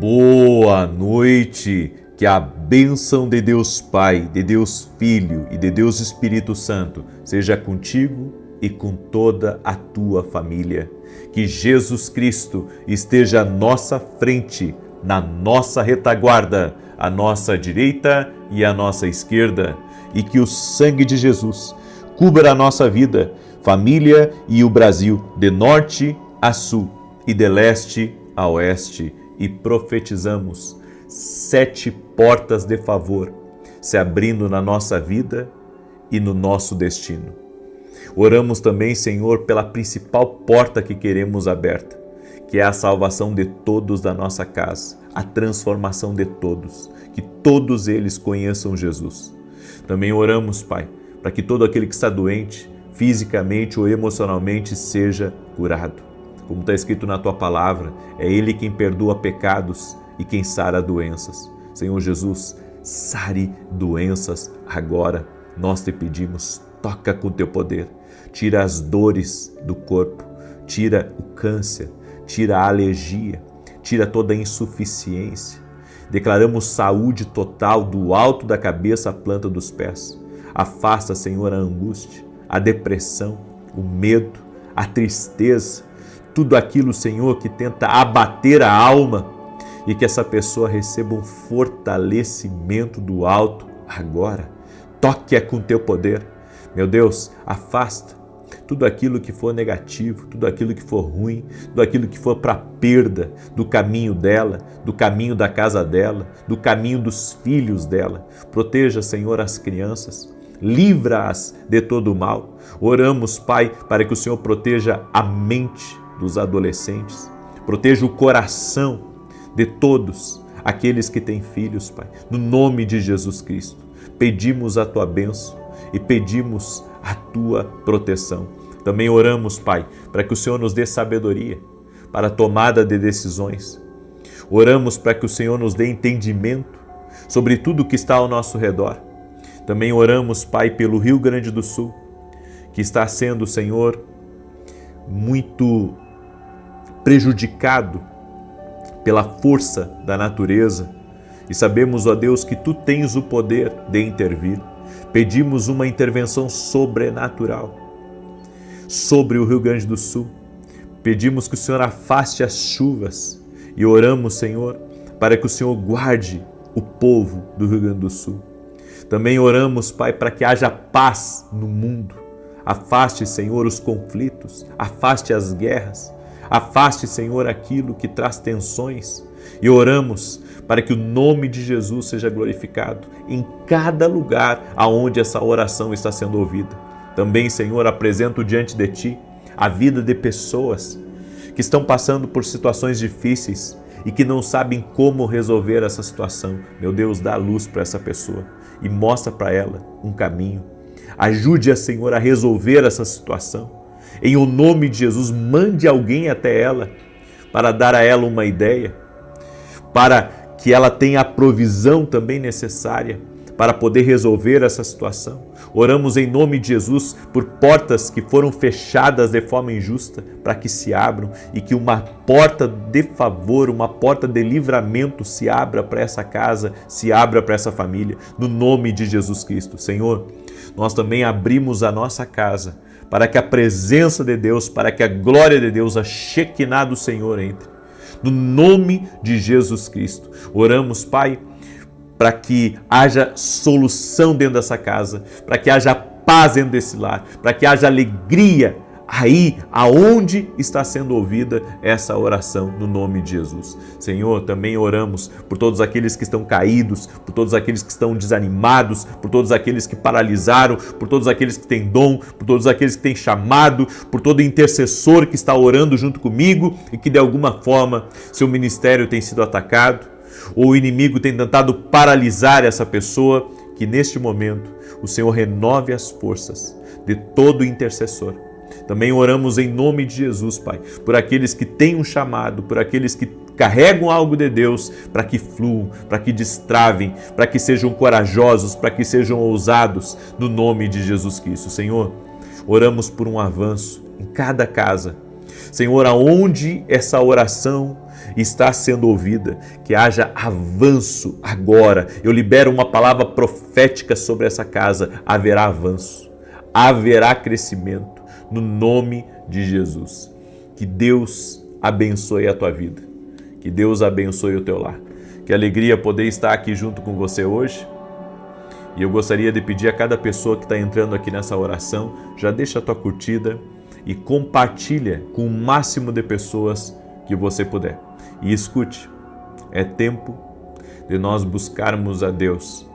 Boa noite, que a bênção de Deus Pai, de Deus Filho e de Deus Espírito Santo seja contigo e com toda a tua família. Que Jesus Cristo esteja à nossa frente, na nossa retaguarda, à nossa direita e à nossa esquerda, e que o sangue de Jesus cubra a nossa vida, família e o Brasil, de norte a sul e de leste a oeste. E profetizamos 7 portas de favor se abrindo na nossa vida e no nosso destino. Oramos também, Senhor, pela principal porta que queremos aberta, que é a salvação de todos da nossa casa, a transformação de todos, que todos eles conheçam Jesus. Também oramos, Pai, para que todo aquele que está doente, fisicamente ou emocionalmente, seja curado. Como está escrito na Tua Palavra, é Ele quem perdoa pecados e quem sara doenças. Senhor Jesus, sare doenças agora. Nós te pedimos, toca com Teu poder. Tira as dores do corpo, tira o câncer, tira a alergia, tira toda a insuficiência. Declaramos saúde total do alto da cabeça à planta dos pés. Afasta, Senhor, a angústia, a depressão, o medo, a tristeza, tudo aquilo, Senhor, que tenta abater a alma, e que essa pessoa receba um fortalecimento do alto agora. Toque-a com Teu poder. Meu Deus, afasta tudo aquilo que for negativo, tudo aquilo que for ruim, tudo aquilo que for para perda do caminho dela, do caminho da casa dela, do caminho dos filhos dela. Proteja, Senhor, as crianças. Livra-as de todo o mal. Oramos, Pai, para que o Senhor proteja a mente dos adolescentes, proteja o coração de todos aqueles que têm filhos, Pai. No nome de Jesus Cristo, pedimos a Tua bênção e pedimos a Tua proteção. Também oramos, Pai, para que o Senhor nos dê sabedoria para a tomada de decisões. Oramos para que o Senhor nos dê entendimento sobre tudo que está ao nosso redor. Também oramos, Pai, pelo Rio Grande do Sul, que está sendo, Senhor, muito prejudicado pela força da natureza, e sabemos, ó Deus, que Tu tens o poder de intervir. Pedimos uma intervenção sobrenatural sobre o Rio Grande do Sul. Pedimos que o Senhor afaste as chuvas e oramos, Senhor, para que o Senhor guarde o povo do Rio Grande do Sul. Também oramos, Pai, para que haja paz no mundo. Afaste, Senhor, os conflitos, afaste as guerras, afaste, Senhor, aquilo que traz tensões. E oramos para que o nome de Jesus seja glorificado em cada lugar aonde essa oração está sendo ouvida. Também, Senhor, apresento diante de Ti a vida de pessoas que estão passando por situações difíceis e que não sabem como resolver essa situação. Meu Deus, dá luz para essa pessoa e mostra para ela um caminho. Ajude-a, Senhor, a resolver essa situação. Em o nome de Jesus, mande alguém até ela para dar a ela uma ideia, para que ela tenha a provisão também necessária para poder resolver essa situação. Oramos em nome de Jesus por portas que foram fechadas de forma injusta, para que se abram e que uma porta de favor, uma porta de livramento se abra para essa casa, se abra para essa família, no nome de Jesus Cristo. Senhor, nós também abrimos a nossa casa para que a presença de Deus, para que a glória de Deus, a Shekinah do Senhor entre. No nome de Jesus Cristo. Oramos, Pai, para que haja solução dentro dessa casa, para que haja paz dentro desse lar, para que haja alegria aí aonde está sendo ouvida essa oração no nome de Jesus. Senhor, também oramos por todos aqueles que estão caídos, por todos aqueles que estão desanimados, por todos aqueles que paralisaram, por todos aqueles que têm dom, por todos aqueles que têm chamado, por todo intercessor que está orando junto comigo e que de alguma forma seu ministério tem sido atacado, ou o inimigo tem tentado paralisar essa pessoa, que neste momento o Senhor renove as forças de todo intercessor. Também oramos em nome de Jesus, Pai, por aqueles que têm um chamado, por aqueles que carregam algo de Deus, para que fluam, para que destravem, para que sejam corajosos, para que sejam ousados, no nome de Jesus Cristo. Senhor, oramos por um avanço em cada casa. Senhor, aonde essa oração está sendo ouvida, que haja avanço agora. Eu libero uma palavra profética sobre essa casa. Haverá avanço, haverá crescimento, no nome de Jesus. Que Deus abençoe a tua vida, que Deus abençoe o teu lar. Que alegria poder estar aqui junto com você hoje. E eu gostaria de pedir a cada pessoa que está entrando aqui nessa oração, já deixa a tua curtida e compartilha com o máximo de pessoas que você puder. E escute, é tempo de nós buscarmos a Deus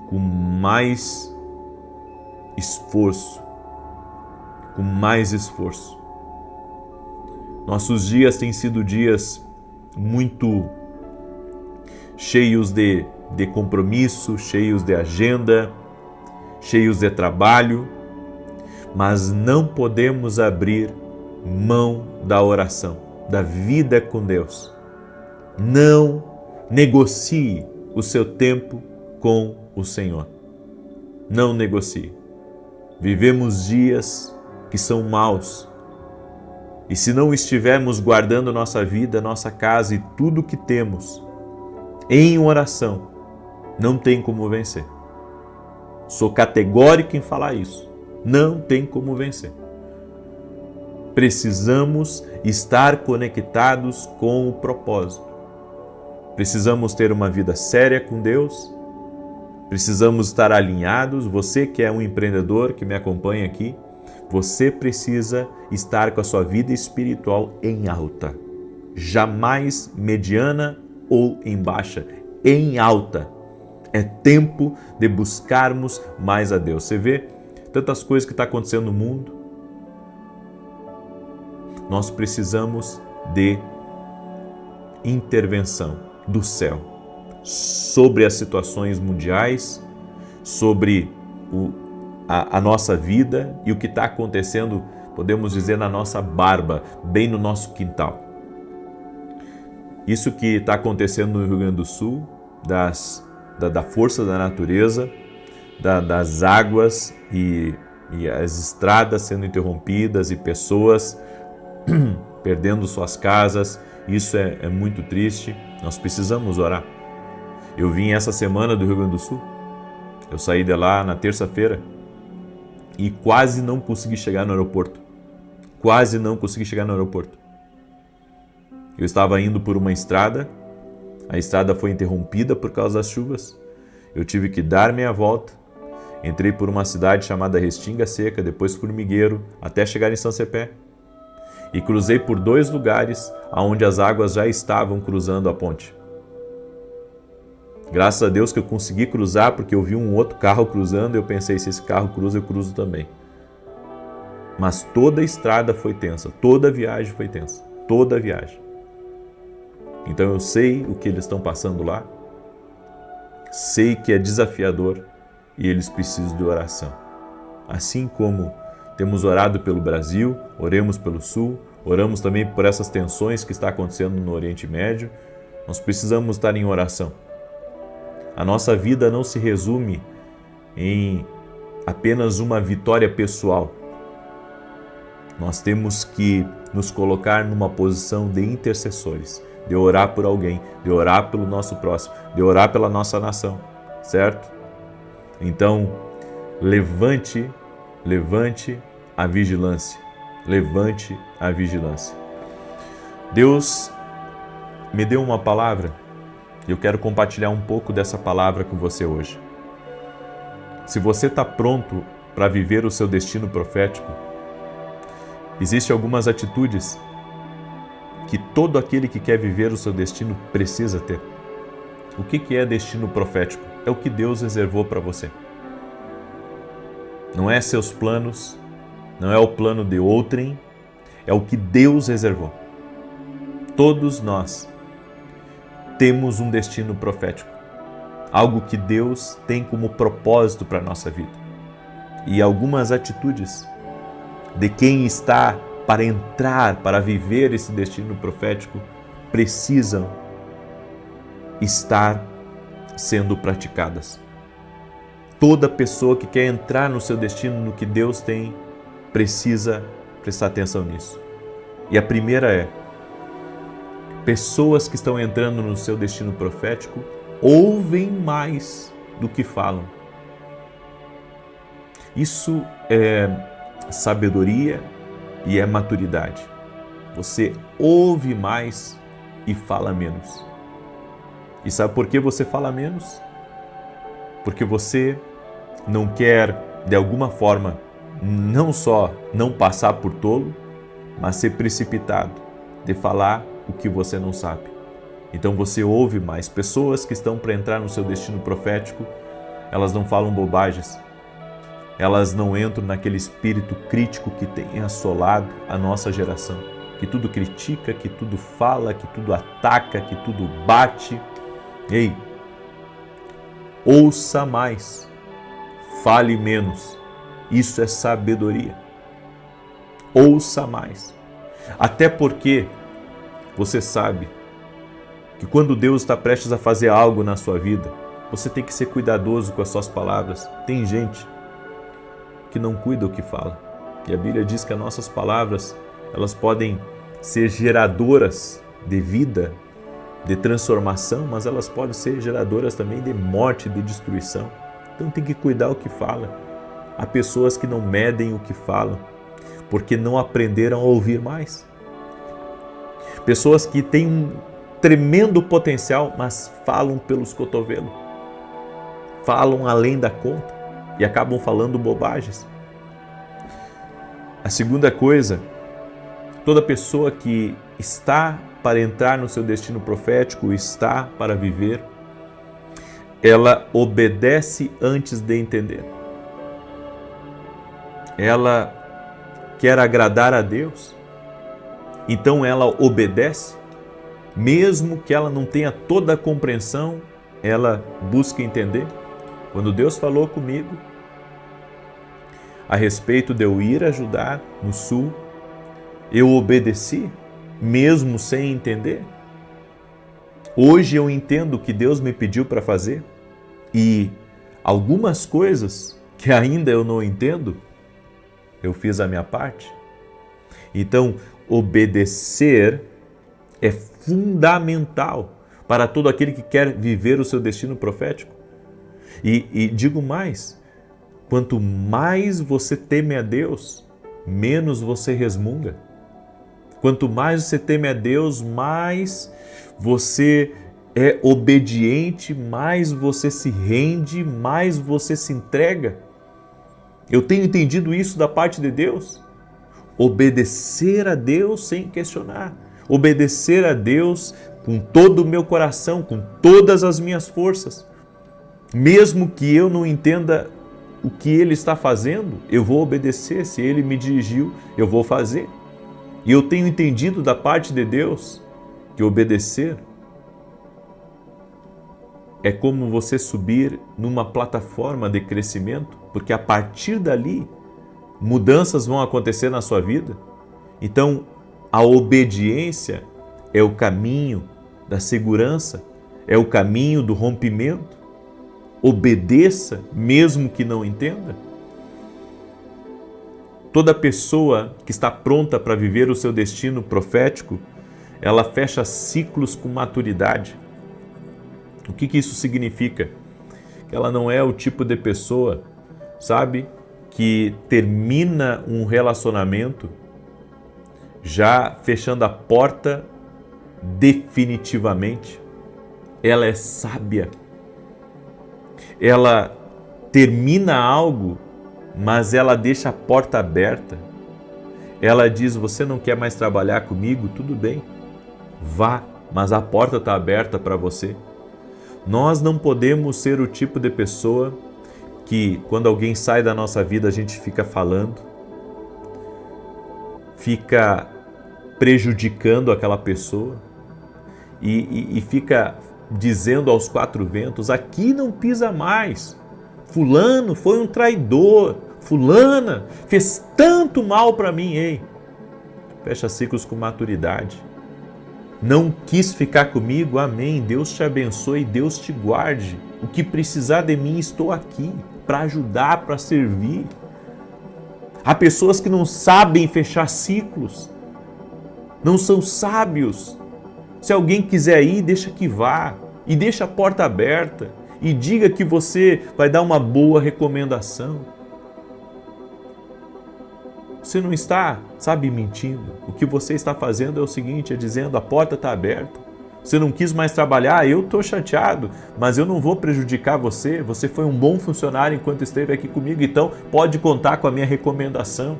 com mais esforço, com mais esforço. Nossos dias têm sido dias muito cheios de compromisso, cheios de agenda, cheios de trabalho, mas não podemos abrir mão da oração, da vida com Deus. Não negocie o seu tempo com o Senhor. Não negocie. Vivemos dias que são maus. E se não estivermos guardando nossa vida, nossa casa e tudo que temos em oração, não tem como vencer. Sou categórico em falar isso. Não tem como vencer. Precisamos estar conectados com o propósito. Precisamos ter uma vida séria com Deus. Precisamos estar alinhados. Você que é um empreendedor que me acompanha aqui, você precisa estar com a sua vida espiritual em alta. Jamais mediana ou em baixa, em alta. É tempo de buscarmos mais a Deus. Você vê tantas coisas que estão acontecendo no mundo. Nós precisamos de intervenção do céu sobre as situações mundiais, sobre a nossa vida e o que está acontecendo, podemos dizer, na nossa barba, bem no nosso quintal. Isso que está acontecendo no Rio Grande do Sul, da força da natureza, das águas e as estradas sendo interrompidas e pessoas perdendo suas casas, isso é muito triste. Nós precisamos orar. Eu vim essa semana do Rio Grande do Sul, eu saí de lá na terça-feira e quase não consegui chegar no aeroporto. Quase não consegui chegar no aeroporto. Eu estava indo por uma estrada, a estrada foi interrompida por causa das chuvas, eu tive que dar meia volta, entrei por uma cidade chamada Restinga Seca, depois Formigueiro, até chegar em São Cepé. E cruzei por 2 lugares onde as águas já estavam cruzando a ponte. Graças a Deus que eu consegui cruzar, porque eu vi um outro carro cruzando e eu pensei, se esse carro cruza, eu cruzo também. Mas toda a estrada foi tensa, toda a viagem foi tensa, toda a viagem. Então eu sei o que eles estão passando lá, sei que é desafiador e eles precisam de oração. Assim como temos orado pelo Brasil, oremos pelo Sul, oramos também por essas tensões que está acontecendo no Oriente Médio, nós precisamos estar em oração. A nossa vida não se resume em apenas uma vitória pessoal. Nós temos que nos colocar numa posição de intercessores, de orar por alguém, de orar pelo nosso próximo, de orar pela nossa nação, certo? Então, levante a vigilância, levante a vigilância. Deus me deu uma palavra e eu quero compartilhar um pouco dessa palavra com você hoje. Se você está pronto para viver o seu destino profético, existem algumas atitudes que todo aquele que quer viver o seu destino precisa ter. O que é destino profético? É o que Deus reservou para você. Não é seus planos, não é o plano de outrem, é o que Deus reservou. Todos nós temos um destino profético, algo que Deus tem como propósito para a nossa vida. E algumas atitudes de quem está para entrar, para viver esse destino profético, precisam estar sendo praticadas. Toda pessoa que quer entrar no seu destino, no que Deus tem, precisa prestar atenção nisso. E a primeira é: pessoas que estão entrando no seu destino profético ouvem mais do que falam. Isso é sabedoria e é maturidade. Você ouve mais e fala menos. E sabe por que você fala menos? Porque você não quer, de alguma forma, não só não passar por tolo, mas ser precipitado de falar o que você não sabe. Então você ouve mais. Pessoas que estão para entrar no seu destino profético, elas não falam bobagens. Elas não entram naquele espírito crítico que tem assolado a nossa geração, que tudo critica, que tudo fala, que tudo ataca, que tudo bate. Ei, ouça mais, fale menos. Isso é sabedoria. Ouça mais. Até porque você sabe que quando Deus está prestes a fazer algo na sua vida, você tem que ser cuidadoso com as suas palavras. Tem gente que não cuida o que fala. E a Bíblia diz que as nossas palavras, elas podem ser geradoras de vida, de transformação, mas elas podem ser geradoras também de morte, de destruição. Então tem que cuidar o que fala. Há pessoas que não medem o que falam, porque não aprenderam a ouvir mais. Pessoas que têm um tremendo potencial, mas falam pelos cotovelos. Falam além da conta e acabam falando bobagens. A segunda coisa, toda pessoa que está para entrar no seu destino profético, está para viver, ela obedece antes de entender. Ela quer agradar a Deus, então ela obedece, mesmo que ela não tenha toda a compreensão, ela busca entender. Quando Deus falou comigo a respeito de eu ir ajudar no sul, eu obedeci, mesmo sem entender. Hoje eu entendo o que Deus me pediu para fazer e algumas coisas que ainda eu não entendo, eu fiz a minha parte. Então, obedecer é fundamental para todo aquele que quer viver o seu destino profético. E digo mais, quanto mais você teme a Deus, menos você resmunga. Quanto mais você teme a Deus, mais você é obediente, mais você se rende, mais você se entrega. Eu tenho entendido isso da parte de Deus. Obedecer a Deus sem questionar. Obedecer a Deus com todo o meu coração, com todas as minhas forças. Mesmo que eu não entenda o que Ele está fazendo, eu vou obedecer. Se Ele me dirigiu, eu vou fazer. E eu tenho entendido da parte de Deus que obedecer é como você subir numa plataforma de crescimento, porque a partir dali mudanças vão acontecer na sua vida. Então, a obediência é o caminho da segurança, é o caminho do rompimento. Obedeça, mesmo que não entenda. Toda pessoa que está pronta para viver o seu destino profético, ela fecha ciclos com maturidade. O que isso significa? Ela não é o tipo de pessoa, sabe, que termina um relacionamento já fechando a porta definitivamente. Ela é sábia. Ela termina algo, mas ela deixa a porta aberta. Ela diz, você não quer mais trabalhar comigo? Tudo bem, vá, mas a porta está aberta para você. Nós não podemos ser o tipo de pessoa que, quando alguém sai da nossa vida, a gente fica falando, fica prejudicando aquela pessoa e fica dizendo aos quatro ventos, aqui não pisa mais, fulano foi um traidor, fulana fez tanto mal para mim. Ei, fecha ciclos com maturidade. Não quis ficar comigo? Amém. Deus te abençoe, Deus te guarde. O que precisar de mim, estou aqui para ajudar, para servir. Há pessoas que não sabem fechar ciclos, não são sábios, Se alguém quiser ir, deixa que vá. E deixa a porta aberta. E diga que você vai dar uma boa recomendação. Você não está, mentindo. O que você está fazendo é o seguinte, é dizendo, a porta está aberta. Você não quis mais trabalhar, eu estou chateado, mas eu não vou prejudicar você. Você foi um bom funcionário enquanto esteve aqui comigo, então pode contar com a minha recomendação.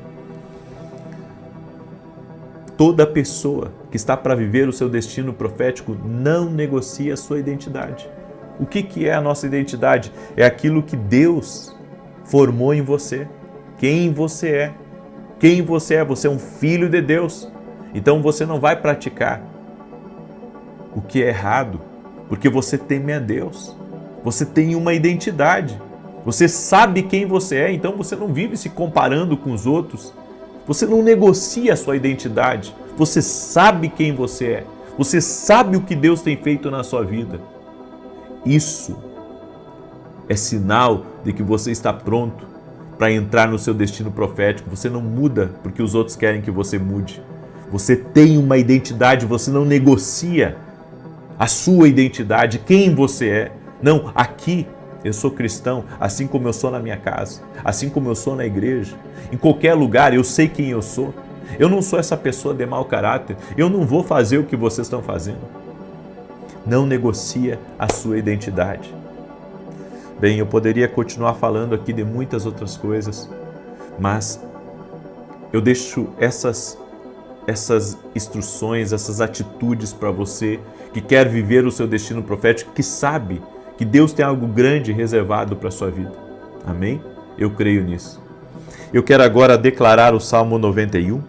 Toda pessoa que está para viver o seu destino profético não negocia a sua identidade. O que é a nossa identidade? É aquilo que Deus formou em você. Quem você é? Quem você é? Você é um filho de Deus. Então você não vai praticar o que é errado, porque você teme a Deus. Você tem uma identidade. Você sabe quem você é, então você não vive se comparando com os outros. Você não negocia a sua identidade. Você sabe quem você é. Você sabe o que Deus tem feito na sua vida. Isso é sinal de que você está pronto para entrar no seu destino profético. Você não muda porque os outros querem que você mude. Você tem uma identidade, você não negocia a sua identidade, quem você é. Não, aqui eu sou cristão, assim como eu sou na minha casa, assim como eu sou na igreja. Em qualquer lugar eu sei quem eu sou. Eu não sou essa pessoa de mau caráter. Eu não vou fazer o que vocês estão fazendo. Não negocia a sua identidade. Bem, eu poderia continuar falando aqui de muitas outras coisas, mas eu deixo essas instruções, essas atitudes para você que quer viver o seu destino profético, que sabe que Deus tem algo grande reservado para a sua vida. Amém? Eu creio nisso. Eu quero agora declarar o Salmo 91.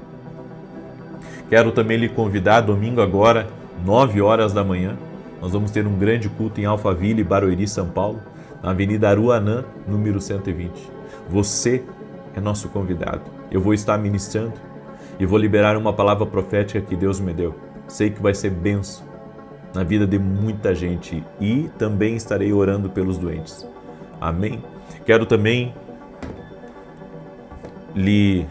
Quero também lhe convidar, domingo agora, 9 horas da manhã, nós vamos ter um grande culto em Alphaville, Barueri, São Paulo, na Avenida Aruanã, número 120. Você é nosso convidado. Eu vou estar ministrando e vou liberar uma palavra profética que Deus me deu. Sei que vai ser bênção na vida de muita gente e também estarei orando pelos doentes. Amém? Quero também lhe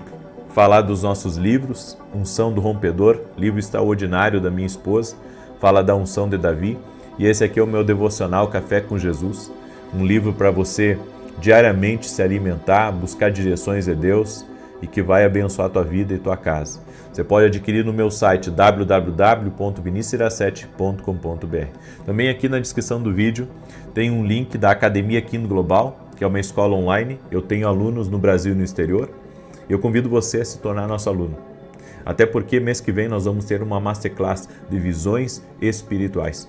falar dos nossos livros, Unção do Rompedor, livro extraordinário da minha esposa, fala da unção de Davi, e esse aqui é o meu devocional Café com Jesus, um livro para você diariamente se alimentar, buscar direções de Deus e que vai abençoar a tua vida e tua casa. Você pode adquirir no meu site www.vinicius17.com.br. Também aqui na descrição do vídeo tem um link da Academia Quino Global, que é uma escola online. Eu tenho alunos no Brasil e no exterior. Eu convido você a se tornar nosso aluno. Até porque mês que vem nós vamos ter uma masterclass de visões espirituais,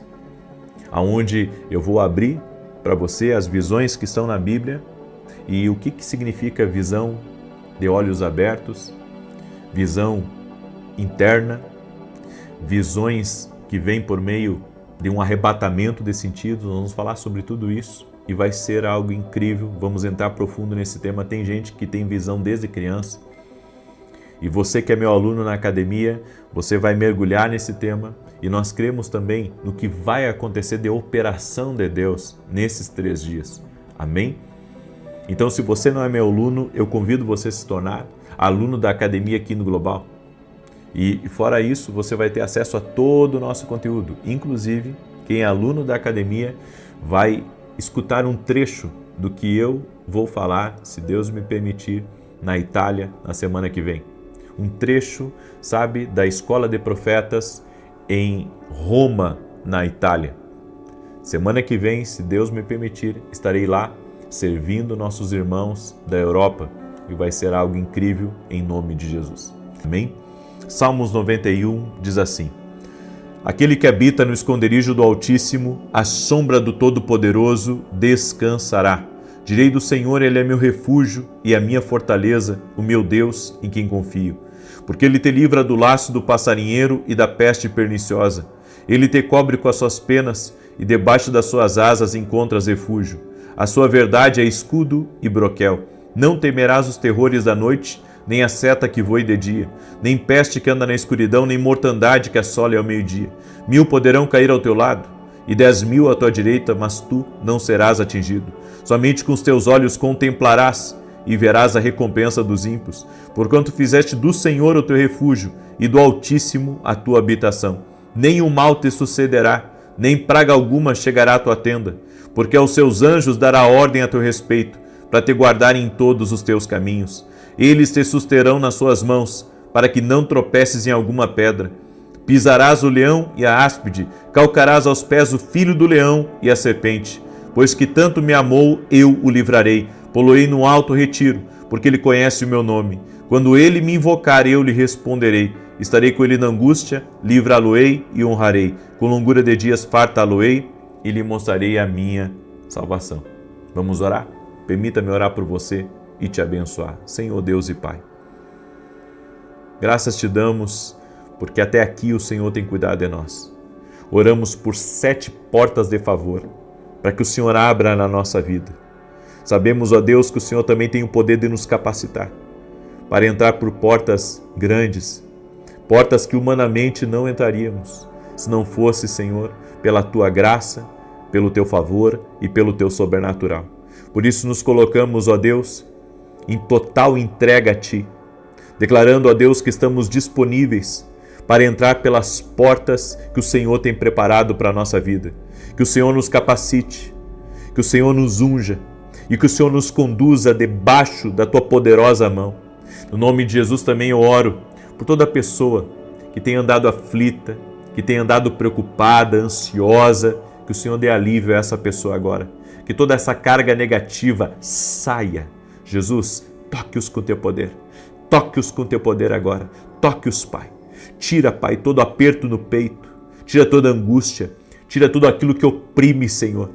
onde eu vou abrir para você as visões que estão na Bíblia e o que significa visão de olhos abertos, visão interna, visões que vêm por meio de um arrebatamento de sentidos. Nós vamos falar sobre tudo isso e vai ser algo incrível. Vamos entrar profundo nesse tema. Tem gente que tem visão desde criança e você que é meu aluno na academia, você vai mergulhar nesse tema e nós cremos também no que vai acontecer de operação de Deus nesses 3 dias. Amém? Então, se você não é meu aluno, eu convido você a se tornar aluno da Academia Quino Global. E fora isso, você vai ter acesso a todo o nosso conteúdo. Inclusive, quem é aluno da Academia vai escutar um trecho do que eu vou falar, se Deus me permitir, na Itália, na semana que vem. Um trecho, da Escola de Profetas em Roma, na Itália. Semana que vem, se Deus me permitir, estarei lá servindo nossos irmãos da Europa e vai ser algo incrível em nome de Jesus. Amém? Salmos 91 diz assim: Aquele que habita no esconderijo do Altíssimo, à sombra do Todo-Poderoso, descansará. Direi do Senhor, Ele é meu refúgio e a minha fortaleza, o meu Deus em quem confio. Porque Ele te livra do laço do passarinheiro e da peste perniciosa. Ele te cobre com as suas penas e debaixo das suas asas encontras refúgio. A sua verdade é escudo e broquel. Não temerás os terrores da noite, nem a seta que voe de dia, nem peste que anda na escuridão, nem mortandade que assole ao meio-dia. 1000 poderão cair ao teu lado, e 10.000 à tua direita, mas tu não serás atingido. Somente com os teus olhos contemplarás e verás a recompensa dos ímpios, porquanto fizeste do Senhor o teu refúgio e do Altíssimo a tua habitação. nenhum mal te sucederá, nem praga alguma chegará à tua tenda, porque aos seus anjos dará ordem a teu respeito, para te guardarem em todos os teus caminhos. Eles te susterão nas suas mãos, para que não tropeces em alguma pedra. Pisarás o leão e a áspide, calcarás aos pés o filho do leão e a serpente. Pois que tanto me amou, eu o livrarei, pô-lo-ei no alto retiro, porque ele conhece o meu nome. Quando ele me invocar, eu lhe responderei. Estarei com ele na angústia, livrá-lo-ei e honrarei. Com longura de dias fartá-lo-ei e lhe mostrarei a minha salvação. Vamos orar? Permita-me orar por você e te abençoar. Senhor Deus e Pai, graças te damos, porque até aqui o Senhor tem cuidado de nós. Oramos por 7 portas de favor, para que o Senhor abra na nossa vida. Sabemos, ó Deus, que o Senhor também tem o poder de nos capacitar para entrar por portas grandes, portas que humanamente não entraríamos, se não fosse, Senhor, pela Tua graça, pelo Teu favor e pelo Teu sobrenatural. Por isso nos colocamos, ó Deus, em total entrega a Ti, declarando, ó Deus, que estamos disponíveis para entrar pelas portas que o Senhor tem preparado para a nossa vida. Que o Senhor nos capacite, que o Senhor nos unja e que o Senhor nos conduza debaixo da Tua poderosa mão. No nome de Jesus também eu oro por toda pessoa que tem andado aflita, que tem andado preocupada, ansiosa, que o Senhor dê alívio a essa pessoa agora. Que toda essa carga negativa saia. Jesus, toque-os com Teu poder. Toque-os com Teu poder agora. Toque-os, Pai. Tira, Pai, todo aperto no peito. Tira toda angústia. Tira tudo aquilo que oprime, Senhor.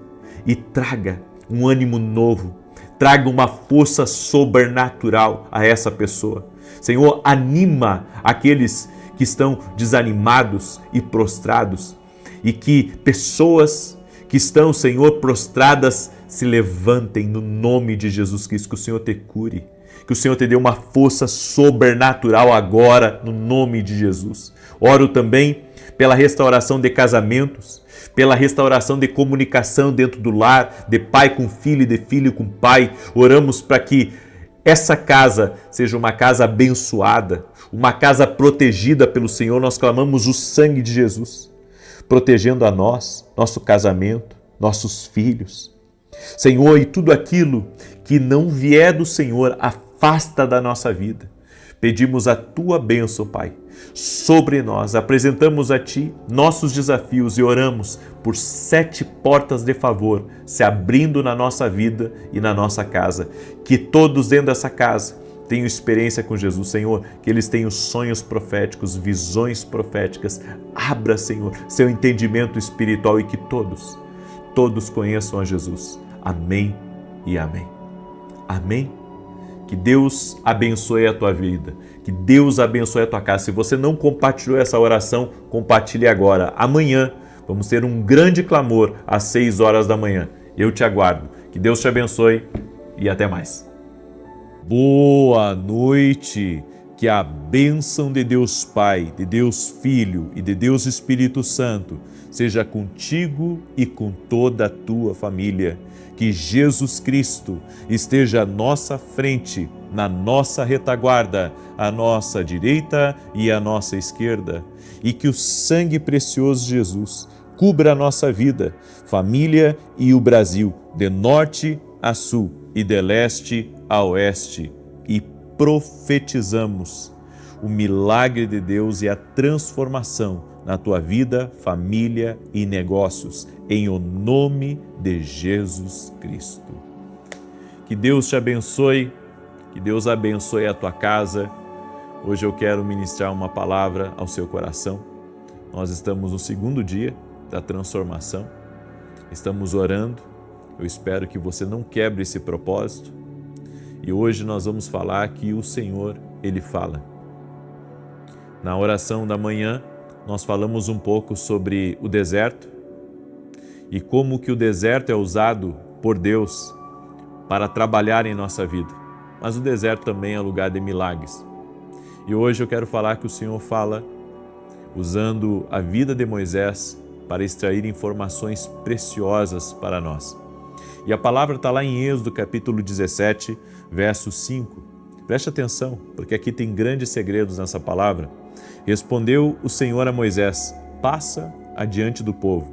E traga um ânimo novo. Traga uma força sobrenatural a essa pessoa. Senhor, anima aqueles que estão desanimados e prostrados. E que pessoas que estão, Senhor, prostradas, se levantem no nome de Jesus Cristo, que o Senhor te cure, que o Senhor te dê uma força sobrenatural agora, no nome de Jesus. Oro também pela restauração de casamentos, pela restauração de comunicação dentro do lar, de pai com filho e de filho com pai. Oramos para que essa casa seja uma casa abençoada, uma casa protegida pelo Senhor. Nós clamamos o sangue de Jesus, protegendo a nós, nosso casamento, nossos filhos. Senhor, e tudo aquilo que não vier do Senhor, afasta da nossa vida. Pedimos a Tua bênção, Pai, sobre nós. Apresentamos a Ti nossos desafios e oramos por 7 portas de favor se abrindo na nossa vida e na nossa casa. Que todos dentro dessa casa tenham experiência com Jesus, Senhor, que eles tenham sonhos proféticos, visões proféticas. Abra, Senhor, seu entendimento espiritual e que todos conheçam a Jesus. Amém e amém. Amém. Que Deus abençoe a tua vida, que Deus abençoe a tua casa. Se você não compartilhou essa oração, compartilhe agora. Amanhã vamos ter um grande clamor às 6 horas da manhã. Eu te aguardo. Que Deus te abençoe e até mais. Boa noite. Que a bênção de Deus Pai, de Deus Filho e de Deus Espírito Santo seja contigo e com toda a tua família. Que Jesus Cristo esteja à nossa frente, na nossa retaguarda, à nossa direita e à nossa esquerda. E que o sangue precioso de Jesus cubra a nossa vida, família e o Brasil, de norte a sul e de leste a oeste. E profetizamos o milagre de Deus e a transformação na tua vida, família e negócios, em o nome de Jesus Cristo. Que Deus te abençoe, que Deus abençoe a tua casa. Hoje eu quero ministrar uma palavra ao seu coração. Nós estamos no 2º dia da transformação, estamos orando. Eu espero que você não quebre esse propósito. E hoje nós vamos falar que o Senhor, Ele fala. Na oração da manhã, nós falamos um pouco sobre o deserto e como que o deserto é usado por Deus para trabalhar em nossa vida. Mas o deserto também é lugar de milagres. E hoje eu quero falar que o Senhor fala usando a vida de Moisés para extrair informações preciosas para nós. E a palavra está lá em Êxodo capítulo 17, verso 5. Preste atenção, porque aqui tem grandes segredos nessa palavra. Respondeu o Senhor a Moisés: passa adiante do povo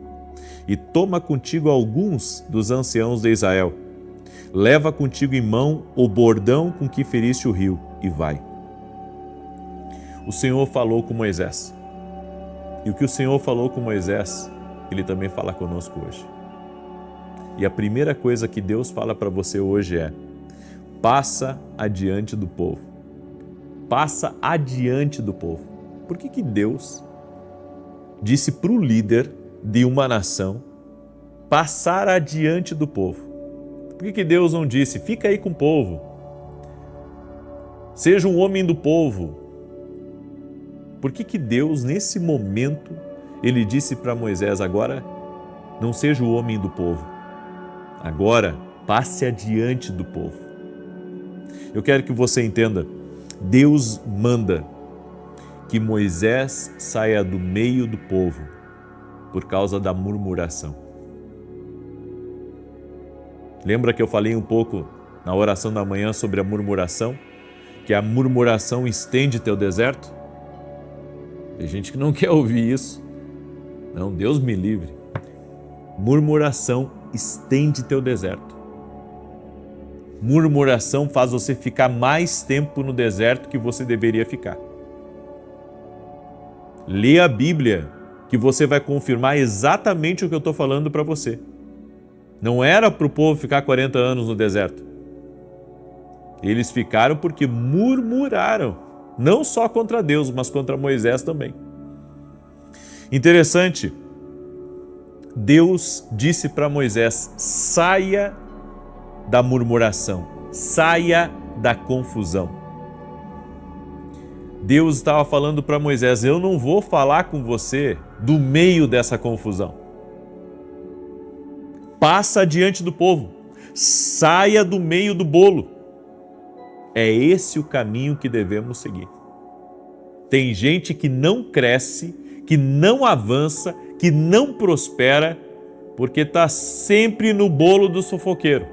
e toma contigo alguns dos anciãos de Israel. Leva contigo em mão o bordão com que feriste o rio e vai. O Senhor falou com Moisés. E o que o Senhor falou com Moisés, Ele também fala conosco hoje. E a primeira coisa que Deus fala para você hoje é: passa adiante do povo. Passa adiante do povo. Por que Deus disse para o líder de uma nação passar adiante do povo? Por que Deus não disse, fica aí com o povo, seja um homem do povo? Por que Deus, nesse momento, Ele disse para Moisés, agora não seja o homem do povo, agora passe adiante do povo? Eu quero que você entenda, Deus manda que Moisés saia do meio do povo por causa da murmuração. Lembra que eu falei um pouco na oração da manhã sobre a murmuração? Que a murmuração estende teu deserto? Tem gente que não quer ouvir isso. Não, Deus me livre. Murmuração estende teu deserto. Murmuração faz você ficar mais tempo no deserto que você deveria ficar. Lê a Bíblia que você vai confirmar exatamente o que eu estou falando para você. Não era para o povo ficar 40 anos no deserto. Eles ficaram porque murmuraram, não só contra Deus, mas contra Moisés também. Interessante, Deus disse para Moisés, saia da murmuração, saia da confusão. Deus estava falando para Moisés, eu não vou falar com você do meio dessa confusão. Passa adiante do povo, saia do meio do bolo. É esse o caminho que devemos seguir. Tem gente que não cresce, que não avança, que não prospera, porque está sempre no bolo do fofoqueiro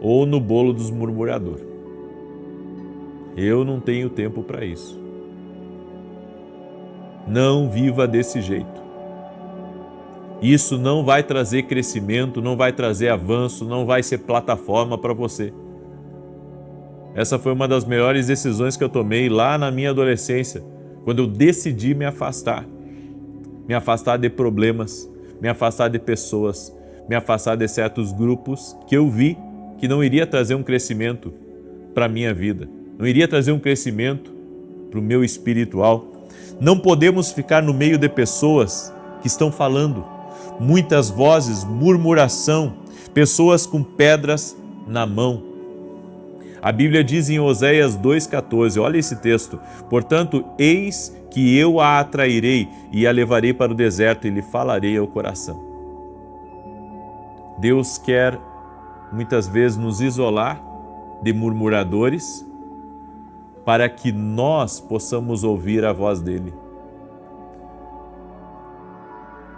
ou no bolo dos murmuradores. Eu não tenho tempo para isso. Não viva desse jeito. Isso não vai trazer crescimento, não vai trazer avanço, não vai ser plataforma para você. Essa foi uma das melhores decisões que eu tomei lá na minha adolescência, quando eu decidi me afastar de problemas, me afastar de pessoas, me afastar de certos grupos que eu vi que não iria trazer um crescimento para a minha vida, não iria trazer um crescimento para o meu espiritual. Não podemos ficar no meio de pessoas que estão falando, muitas vozes, murmuração, pessoas com pedras na mão. A Bíblia diz em Oséias 2,14, olha esse texto, portanto, eis que eu a atrairei e a levarei para o deserto e lhe falarei ao coração. Deus quer muitas vezes nos isolar de murmuradores para que nós possamos ouvir a voz dele.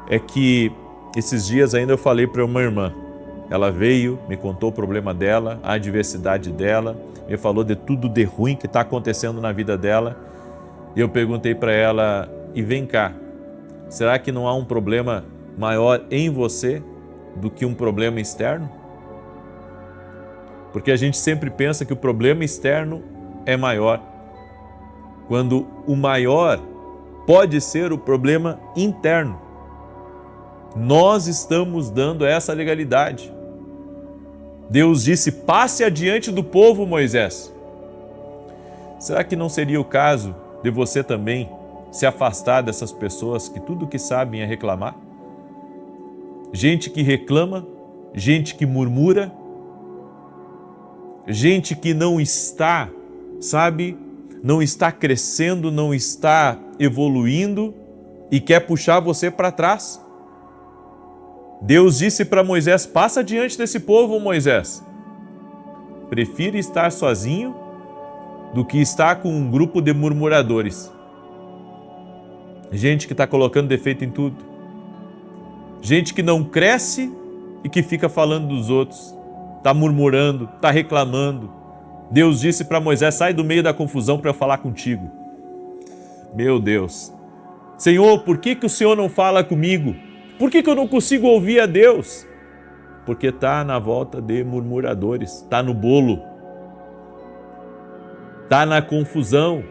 É que esses dias ainda eu falei para uma irmã, ela veio, me contou o problema dela, a adversidade dela, me falou de tudo de ruim que está acontecendo na vida dela. E eu perguntei para ela, e vem cá, será que não há um problema maior em você do que um problema externo? Porque a gente sempre pensa que o problema externo é maior, quando o maior pode ser o problema interno. Nós estamos dando essa legalidade. Deus disse, passe adiante do povo, Moisés. Será que não seria o caso de você também se afastar dessas pessoas que tudo que sabem é reclamar? Gente que reclama, gente que murmura, gente que não está, não está crescendo, não está evoluindo e quer puxar você para trás. Deus disse para Moisés, passa adiante desse povo, Moisés. Prefiro estar sozinho do que estar com um grupo de murmuradores. Gente que está colocando defeito em tudo. Gente que não cresce e que fica falando dos outros. Está murmurando, está reclamando. Deus disse para Moisés, sai do meio da confusão para eu falar contigo. Meu Deus, Senhor, por que o Senhor não fala comigo? Por que eu não consigo ouvir a Deus? Porque está na volta de murmuradores, está no bolo, está na confusão.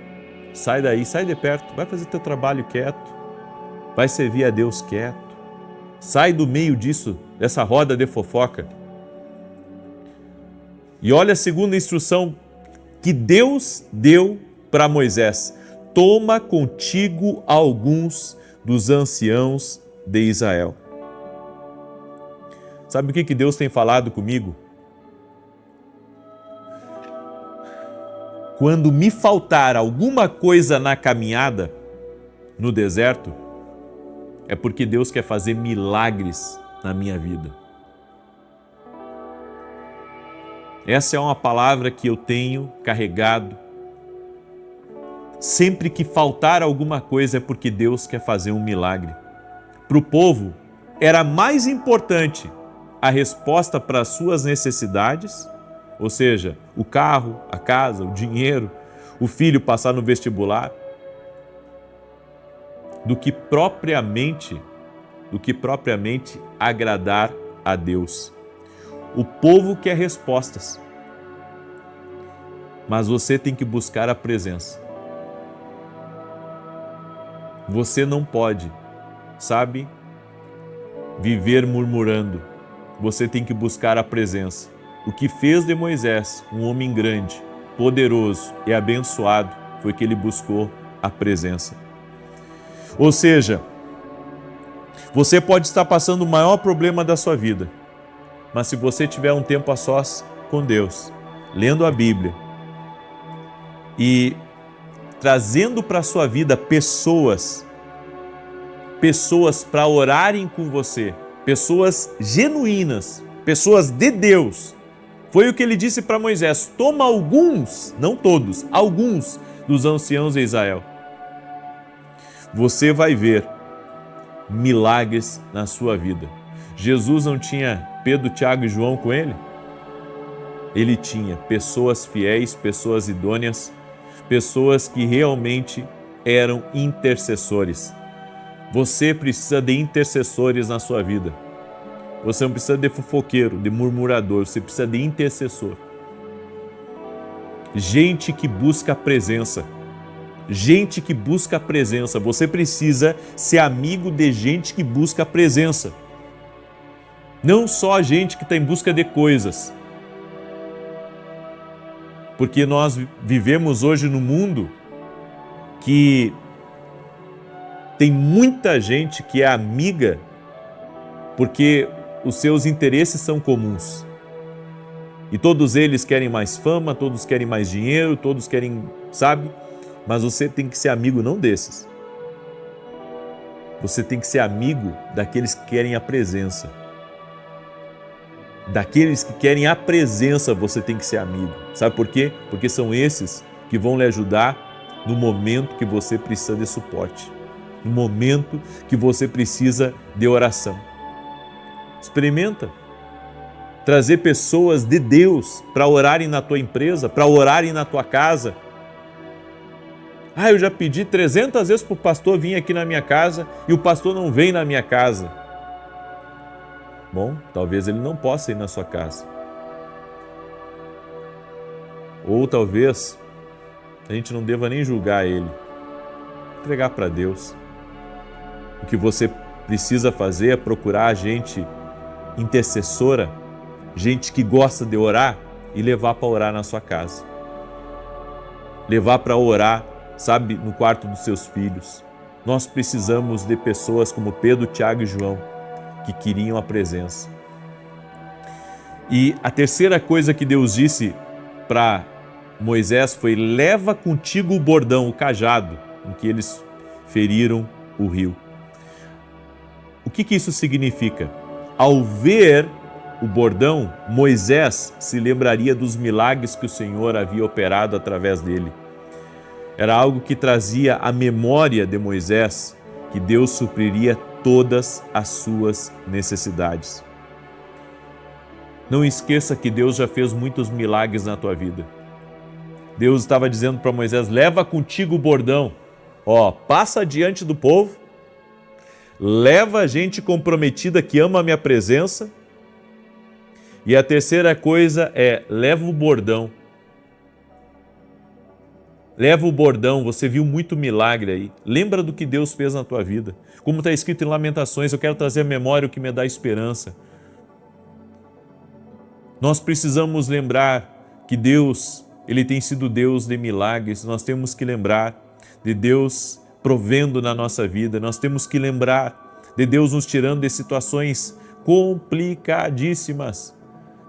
Sai daí, sai de perto, vai fazer teu trabalho quieto, vai servir a Deus quieto. Sai do meio disso, dessa roda de fofoca. E olha a segunda instrução que Deus deu para Moisés: toma contigo alguns dos anciãos de Israel. Sabe o que Deus tem falado comigo? Quando me faltar alguma coisa na caminhada, no deserto, é porque Deus quer fazer milagres na minha vida. Essa é uma palavra que eu tenho carregado. Sempre que faltar alguma coisa é porque Deus quer fazer um milagre. Para o povo, era mais importante a resposta para as suas necessidades, ou seja, o carro, a casa, o dinheiro, o filho passar no vestibular, do que propriamente agradar a Deus. O povo quer respostas, mas você tem que buscar a presença. Você não pode, viver murmurando. Você tem que buscar a presença. O que fez de Moisés um homem grande, poderoso e abençoado foi que ele buscou a presença. Ou seja, você pode estar passando o maior problema da sua vida, mas se você tiver um tempo a sós com Deus, lendo a Bíblia e trazendo para a sua vida pessoas para orarem com você, pessoas genuínas, pessoas de Deus. Foi o que ele disse para Moisés: toma alguns, não todos, alguns dos anciãos de Israel. Você vai ver milagres na sua vida. Jesus não tinha Pedro, Tiago e João com ele? Ele tinha pessoas fiéis, pessoas idôneas, pessoas que realmente eram intercessores. Você precisa de intercessores na sua vida. Você não precisa de fofoqueiro, de murmurador, você precisa de intercessor. Gente que busca a presença. Gente que busca a presença. Você precisa ser amigo de gente que busca a presença. Não só gente que está em busca de coisas. Porque nós vivemos hoje num mundo que tem muita gente que é amiga porque os seus interesses são comuns. E todos eles querem mais fama, todos querem mais dinheiro, todos querem, Mas você tem que ser amigo não desses. Você tem que ser amigo daqueles que querem a presença. Daqueles que querem a presença, você tem que ser amigo. Sabe por quê? Porque são esses que vão lhe ajudar no momento que você precisa de suporte. No momento que você precisa de oração. Experimenta trazer pessoas de Deus para orarem na tua empresa, para orarem na tua casa. Eu já pedi 300 vezes para o pastor vir aqui na minha casa e o pastor não vem na minha casa. Bom, talvez ele não possa ir na sua casa. Ou talvez a gente não deva nem julgar ele. Entregar para Deus. O que você precisa fazer é procurar gente intercessora, gente que gosta de orar e levar para orar na sua casa. Levar para orar, no quarto dos seus filhos. Nós precisamos de pessoas como Pedro, Tiago e João, que queriam a presença. E a terceira coisa que Deus disse para Moisés foi: leva contigo o bordão, o cajado, em que eles feriram o rio. O que isso significa? Ao ver o bordão, Moisés se lembraria dos milagres que o Senhor havia operado através dele. Era algo que trazia à memória de Moisés que Deus supriria todas as suas necessidades. Não esqueça que Deus já fez muitos milagres na tua vida. Deus estava dizendo para Moisés: leva contigo o bordão. Passa diante do povo leva gente comprometida que ama a minha presença. E a terceira coisa é, leva o bordão. Leva o bordão, você viu muito milagre aí. Lembra do que Deus fez na tua vida. Como está escrito em Lamentações, eu quero trazer à memória o que me dá esperança. Nós precisamos lembrar que Deus, Ele tem sido Deus de milagres. Nós temos que lembrar de Deus provendo na nossa vida. Nós temos que lembrar de Deus nos tirando de situações complicadíssimas.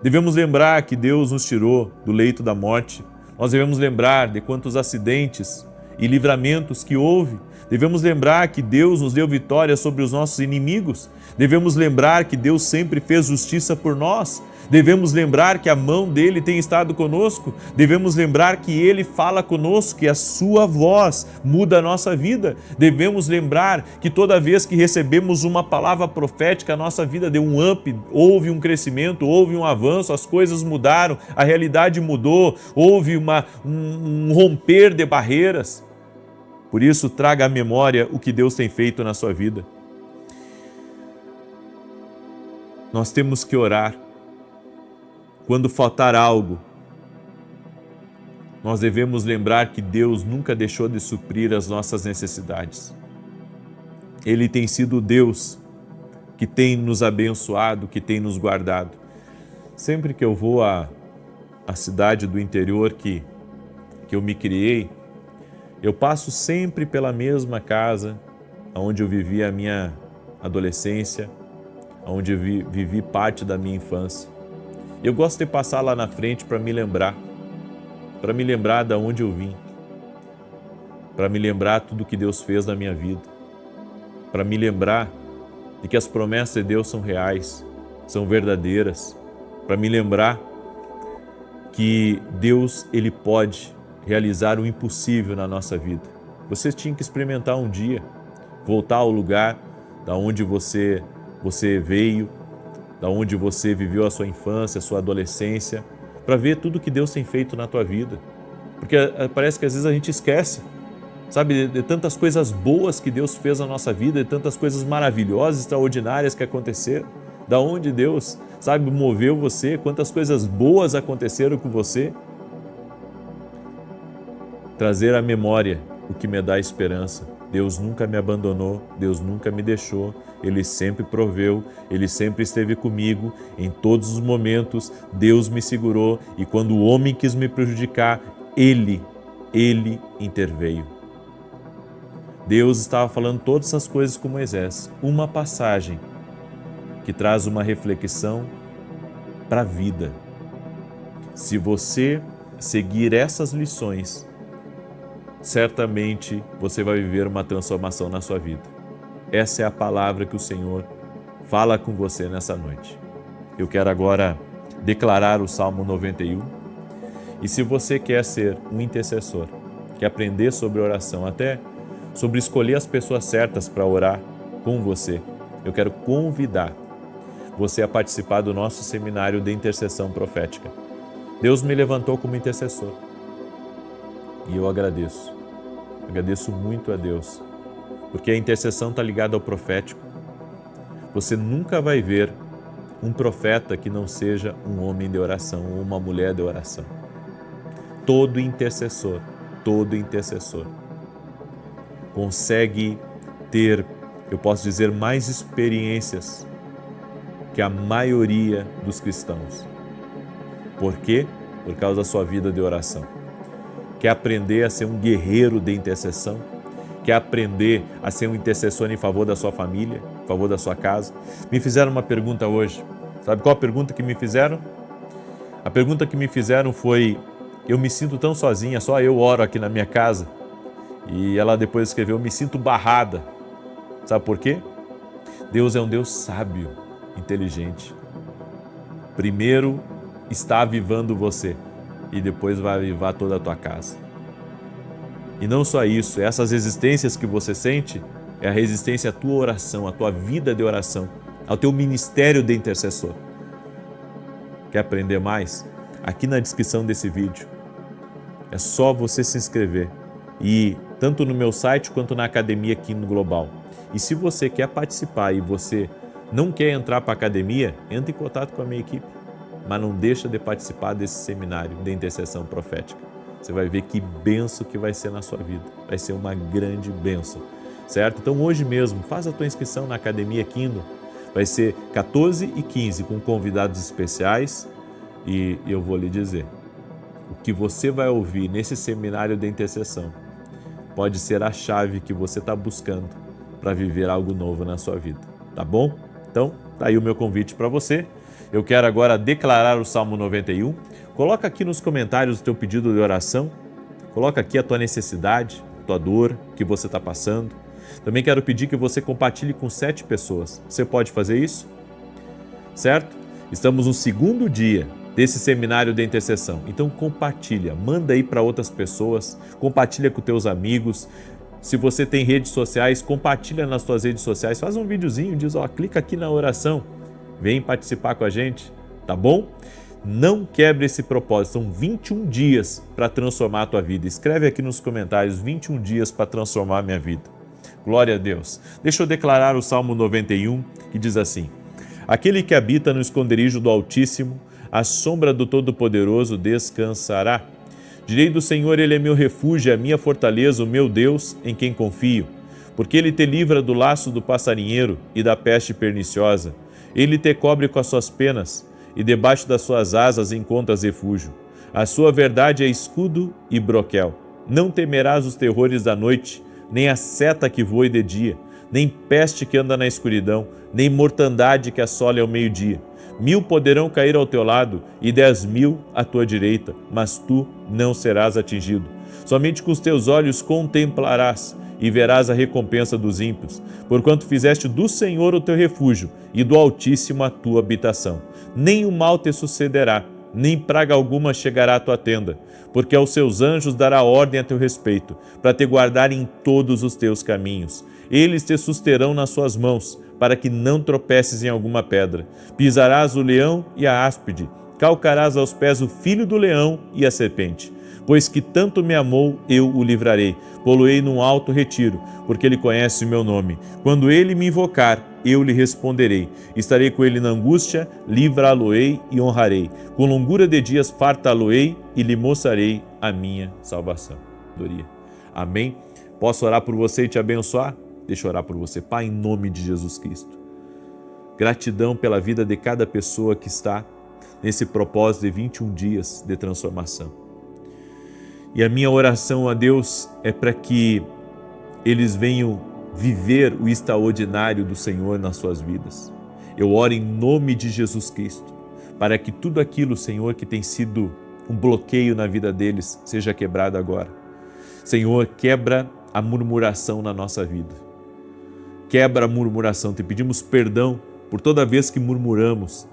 Devemos lembrar que Deus nos tirou do leito da morte. Nós devemos lembrar de quantos acidentes e livramentos que houve. Devemos lembrar que Deus nos deu vitória sobre os nossos inimigos. Devemos lembrar que Deus sempre fez justiça por nós. Devemos lembrar que a mão dele tem estado conosco. Devemos lembrar que ele fala conosco, que a sua voz muda a nossa vida. Devemos lembrar que toda vez que recebemos uma palavra profética, a nossa vida deu um up, houve um crescimento, houve um avanço, as coisas mudaram, a realidade mudou, houve um romper de barreiras. Por isso, traga à memória o que Deus tem feito na sua vida. Nós temos que orar. Quando faltar algo, nós devemos lembrar que Deus nunca deixou de suprir as nossas necessidades. Ele tem sido o Deus que tem nos abençoado, que tem nos guardado. Sempre que eu vou à cidade do interior que eu me criei, eu passo sempre pela mesma casa onde eu vivi a minha adolescência, onde eu vivi parte da minha infância. Eu gosto de passar lá na frente para me lembrar de onde eu vim, para me lembrar tudo que Deus fez na minha vida, para me lembrar de que as promessas de Deus são reais, são verdadeiras, para me lembrar que Deus, Ele pode realizar o impossível na nossa vida. Você tinha que experimentar um dia, voltar ao lugar da onde você veio, da onde você viveu a sua infância, a sua adolescência, para ver tudo que Deus tem feito na tua vida. Porque parece que às vezes a gente esquece, sabe, de tantas coisas boas que Deus fez na nossa vida, de tantas coisas maravilhosas, extraordinárias que aconteceram, da onde Deus, sabe, moveu você, quantas coisas boas aconteceram com você. Trazer à memória o que me dá esperança. Deus nunca me abandonou, Deus nunca me deixou, Ele sempre proveu, Ele sempre esteve comigo, em todos os momentos Deus me segurou e quando o homem quis me prejudicar, Ele interveio. Deus estava falando todas essas coisas com Moisés. Uma passagem que traz uma reflexão para a vida. Se você seguir essas lições, certamente você vai viver uma transformação na sua vida. Essa é a palavra que o Senhor fala com você nessa noite. Eu quero agora declarar o Salmo 91. E se você quer ser um intercessor, quer aprender sobre oração, até sobre escolher as pessoas certas para orar com você, eu quero convidar você a participar do nosso seminário de intercessão profética. Deus me levantou como intercessor. E eu agradeço muito a Deus, porque a intercessão está ligada ao profético. Você nunca vai ver um profeta que não seja um homem de oração ou uma mulher de oração. Todo intercessor consegue ter, eu posso dizer, mais experiências que a maioria dos cristãos. Por quê? Por causa da sua vida de oração. Quer aprender a ser um guerreiro de intercessão? Quer aprender a ser um intercessor em favor da sua família, em favor da sua casa? Me fizeram uma pergunta hoje. Sabe qual a pergunta que me fizeram? A pergunta que me fizeram foi: eu me sinto tão sozinha, só eu oro aqui na minha casa. E ela depois escreveu: me sinto barrada. Sabe por quê? Deus é um Deus sábio, inteligente. Primeiro está avivando você e depois vai avivar toda a tua casa. E não só isso, essas resistências que você sente é a resistência à tua oração, à tua vida de oração, ao teu ministério de intercessor. Quer aprender mais? Aqui na descrição desse vídeo é só você se inscrever, e tanto no meu site quanto na academia aqui no Global. E se você quer participar e você não quer entrar para a academia, entre em contato com a minha equipe, mas não deixa de participar desse seminário de intercessão profética. Você vai ver que bênção que vai ser na sua vida, vai ser uma grande bênção, certo? Então hoje mesmo, faz a tua inscrição na Academia Kingdom, vai ser 14 e 15 com convidados especiais e eu vou lhe dizer, o que você vai ouvir nesse seminário de intercessão pode ser a chave que você está buscando para viver algo novo na sua vida, tá bom? Então, tá aí o meu convite para você. Eu quero agora declarar o Salmo 91. Coloca aqui nos comentários o teu pedido de oração. Coloca aqui a tua necessidade, a tua dor que você está passando. Também quero pedir que você compartilhe com 7 pessoas. Você pode fazer isso? Certo? Estamos no segundo dia desse seminário de intercessão. Então compartilha, manda aí para outras pessoas, compartilha com teus amigos. Se você tem redes sociais, compartilha nas tuas redes sociais, faz um videozinho, diz, clica aqui na oração, vem participar com a gente, tá bom? Não quebre esse propósito, são 21 dias para transformar a tua vida. Escreve aqui nos comentários, 21 dias para transformar a minha vida. Glória a Deus. Deixa eu declarar o Salmo 91, que diz assim: aquele que habita no esconderijo do Altíssimo, à sombra do Todo-Poderoso descansará. Direi do Senhor, Ele é meu refúgio, a minha fortaleza, o meu Deus, em quem confio. Porque Ele te livra do laço do passarinheiro e da peste perniciosa. Ele te cobre com as suas penas, e debaixo das suas asas encontras refúgio. A sua verdade é escudo e broquel. Não temerás os terrores da noite, nem a seta que voe de dia, nem peste que anda na escuridão, nem mortandade que assole ao meio-dia. 1000 poderão cair ao teu lado e 10.000 à tua direita, mas tu não serás atingido. Somente com os teus olhos contemplarás e verás a recompensa dos ímpios, porquanto fizeste do Senhor o teu refúgio e do Altíssimo a tua habitação. Nem o mal te sucederá, nem praga alguma chegará à tua tenda, porque aos seus anjos dará ordem a teu respeito, para te guardar em todos os teus caminhos. Eles te susterão nas suas mãos, para que não tropeces em alguma pedra. Pisarás o leão e a áspide, calcarás aos pés o filho do leão e a serpente. Pois que tanto me amou, eu o livrarei. Pô-lo-ei num alto retiro, porque ele conhece o meu nome. Quando ele me invocar, eu lhe responderei. Estarei com ele na angústia, livrá-lo-ei e honrarei. Com longura de dias fartá-lo-ei e lhe mostrarei a minha salvação. Amém? Posso orar por você e te abençoar? Deixa eu orar por você. Pai, em nome de Jesus Cristo. Gratidão pela vida de cada pessoa que está nesse propósito de 21 dias de transformação. E a minha oração a Deus é para que eles venham viver o extraordinário do Senhor nas suas vidas. Eu oro em nome de Jesus Cristo, para que tudo aquilo, Senhor, que tem sido um bloqueio na vida deles, seja quebrado agora. Senhor, quebra a murmuração na nossa vida. Quebra a murmuração. Te pedimos perdão por toda vez que murmuramos,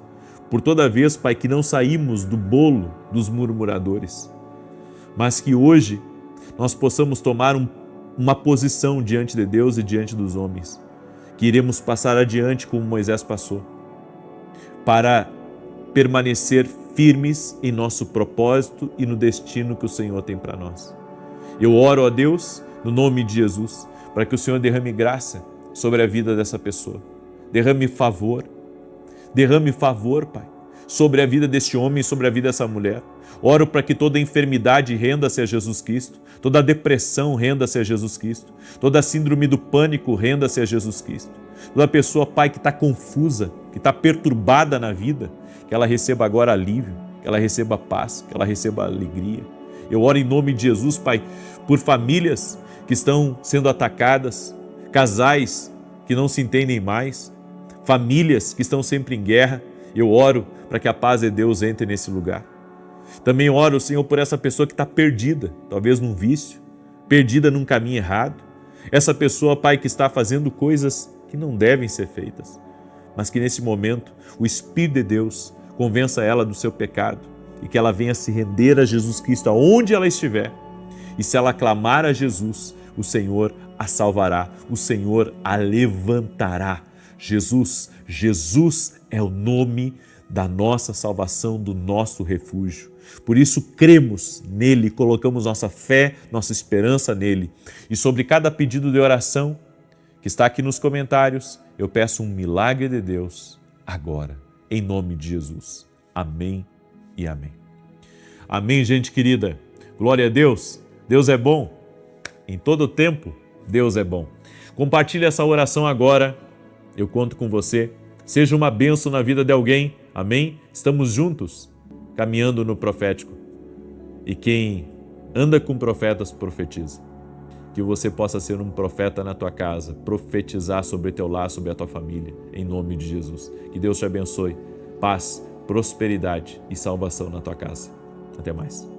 por toda vez, Pai, que não saímos do bolo dos murmuradores, mas que hoje nós possamos tomar uma posição diante de Deus e diante dos homens, que iremos passar adiante como Moisés passou, para permanecer firmes em nosso propósito e no destino que o Senhor tem para nós. Eu oro a Deus, no nome de Jesus, para que o Senhor derrame graça sobre a vida dessa pessoa. Derrame favor, Pai, sobre a vida deste homem e sobre a vida dessa mulher. Oro para que toda enfermidade renda-se a Jesus Cristo, toda depressão renda-se a Jesus Cristo, toda síndrome do pânico renda-se a Jesus Cristo. Toda pessoa, Pai, que está confusa, que está perturbada na vida, que ela receba agora alívio, que ela receba paz, que ela receba alegria. Eu oro em nome de Jesus, Pai, por famílias que estão sendo atacadas, casais que não se entendem mais, famílias que estão sempre em guerra. Eu oro para que a paz de Deus entre nesse lugar. Também oro, Senhor, por essa pessoa que está perdida, talvez num vício, perdida num caminho errado. Essa pessoa, Pai, que está fazendo coisas que não devem ser feitas, mas que nesse momento o Espírito de Deus convença ela do seu pecado e que ela venha se render a Jesus Cristo aonde ela estiver. E se ela clamar a Jesus, o Senhor a salvará, o Senhor a levantará. Jesus é o nome da nossa salvação, do nosso refúgio. Por isso cremos nele, colocamos nossa fé, nossa esperança nele. E sobre cada pedido de oração que está aqui nos comentários, eu peço um milagre de Deus agora, em nome de Jesus. Amém e amém. Amém, gente querida. Glória a Deus. Deus é bom. Em todo tempo, Deus é bom. Compartilhe essa oração agora. Eu conto com você. Seja uma bênção na vida de alguém. Amém? Estamos juntos, caminhando no profético. E quem anda com profetas, profetiza. Que você possa ser um profeta na tua casa, profetizar sobre teu lar, sobre a tua família, em nome de Jesus. Que Deus te abençoe. Paz, prosperidade e salvação na tua casa. Até mais.